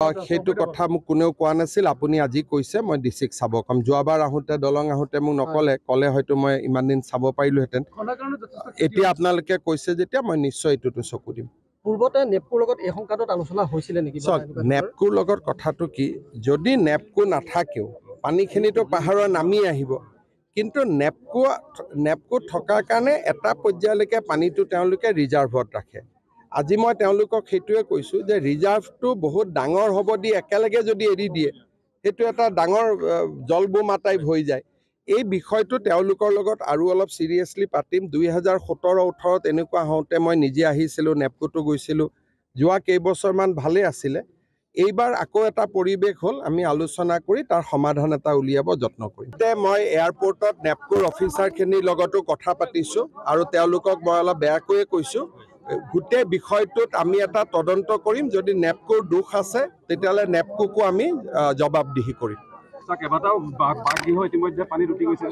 সেইটো কথা মোক কোনেও কোৱা নাছিল। আপুনি আজি কৈছে, মই ডিচিক চাব কম। যোৱাবাৰ আহোঁতে দলং আহোঁতে মোক ক'লে হয়তো মই ইমান দিন চাব পাৰিলোহেঁতেন। এতিয়া আপোনালোকে কৈছে যেতিয়া মই নিশ্চয় এইটোতো চকু দিম। পূৰ্বতে নেপকোৰ লগত এই সংক্ৰান্তত আলোচনা হৈছিলে নেকি? নেপকোৰ লগত কথাটো কি, যদি নেপকো নাথাকেও পানীখিনিতো পাহাৰৰ নামি আহিব, কিন্তু নেপকো থকাৰ কাৰণে এটা পৰ্যায়লৈকে পানীটো তেওঁলোকে ৰিজাৰ্ভত ৰাখে। আজি মই তেওঁলোকক সেইটোৱে কৈছোঁ যে ৰিজাৰ্ভটো বহুত ডাঙৰ হ'ব দি একেলগে যদি এৰি দিয়ে, সেইটো এটা ডাঙৰ জলবোমা টাইপ হৈ যায়। এই বিষয়টো তেওঁলোকৰ লগত আৰু অলপ চিৰিয়াছলি পাতিম। 2017-18 এনেকুৱা হওঁতে মই নিজে আহিছিলোঁ, নেপকোতো গৈছিলোঁ। যোৱা কেইবছৰমান ভালে আছিলে। এইবাৰ আকৌ এটা পৰিৱেশ হ'ল, আমি আলোচনা কৰি তাৰ সমাধান এটা উলিয়াব যত্ন কৰিম। মই এয়াৰপৰ্টত নেপকোৰ অফিচাৰখিনিৰ লগতো কথা পাতিছোঁ আৰু তেওঁলোকক মই অলপ বেয়াকৈয়ে কৈছোঁ, গোটেই বিষয়টোত আমি এটা তদন্ত কৰিম। যদি নেপকোৰ দোষ আছে তেতিয়াহ'লে নেপকোকো আমি জবাবদিহি কৰিম।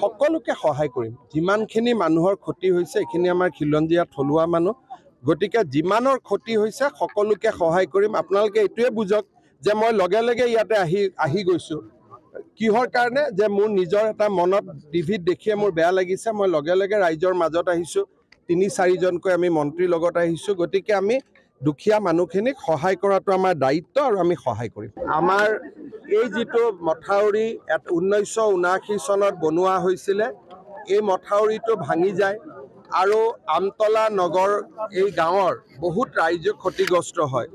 সকলোকে সহায় কৰিম। যিমানখিনি মানুহৰ ক্ষতি হৈছে, এইখিনি আমাৰ খিলঞ্জীয়া থলুৱা মানুহ, গতিকে যিমানৰ ক্ষতি হৈছে সকলোকে সহায় কৰিম। আপোনালোকে এইটোৱে বুজক যে মই লগে লগে ইয়াতে আহি গৈছোঁ। কিহৰ কাৰণে? যে মোৰ নিজৰ এটা মনত টিভিত দেখিয়ে মোৰ বেয়া লাগিছে। মই লগে লগে ৰাইজৰ মাজত আহিছোঁ। 3-4জনকৈ আমি মন্ত্ৰীৰ লগত আহিছোঁ। গতিকে আমি দুখীয়া মানুহখিনিক সহায় কৰাটো আমাৰ দায়িত্ব আৰু আমি সহায় কৰিম। আমাৰ এই যিটো মথাউৰি 1979 চনত বনোৱা হৈছিলে, এই মথাউৰিটো ভাঙি যায় আৰু আমতলা নগৰ এই গাঁৱৰ বহুত ৰাইজ ক্ষতিগ্ৰস্ত হয়।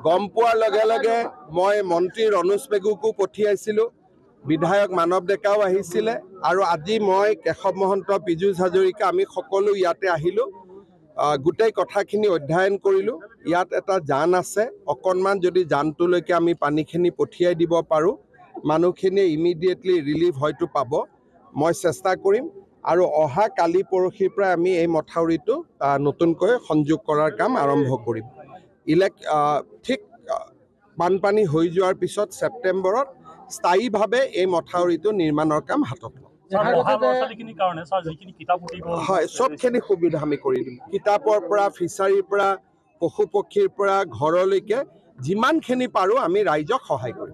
গম পোৱাৰ লগে লগে মই মন্ত্ৰী ৰণোজ পেগুকো পঠিয়াইছিলোঁ, বিধায়ক মানৱ ডেকাও আহিছিলে আৰু আজি মই কেশৱ মহন্ত, পীযুষ হাজৰিকা, আমি সকলো ইয়াতে আহিলোঁ। গোটেই কথাখিনি অধ্যয়ন কৰিলোঁ। ইয়াত এটা জান আছে, অকণমান যদি জানটোলৈকে আমি পানীখিনি পঠিয়াই দিব পাৰোঁ, মানুহখিনিয়ে ইমিডিয়েটলি ৰিলিফ হয়তো পাব। মই চেষ্টা কৰিম আৰু অহা কালি পৰহিৰ পৰা আমি এই মথাউৰিটো নতুনকৈ সংযোগ কৰাৰ কাম আৰম্ভ কৰিম। ঠিক বানপানী হৈ যোৱাৰ পিছত ছেপ্টেম্বৰত স্থায়ীভাৱে এই মথাউৰিটো নিৰ্মাণৰ কাম হাতত ল'ম। হয়, চবখিনি সুবিধা আমি কৰি দিম। কিতাপৰ পৰা, ফিচাৰীৰ পৰা, পশু পক্ষীৰ পৰা ঘৰলৈকে যিমানখিনি পাৰোঁ আমি ৰাইজক সহায় কৰিম।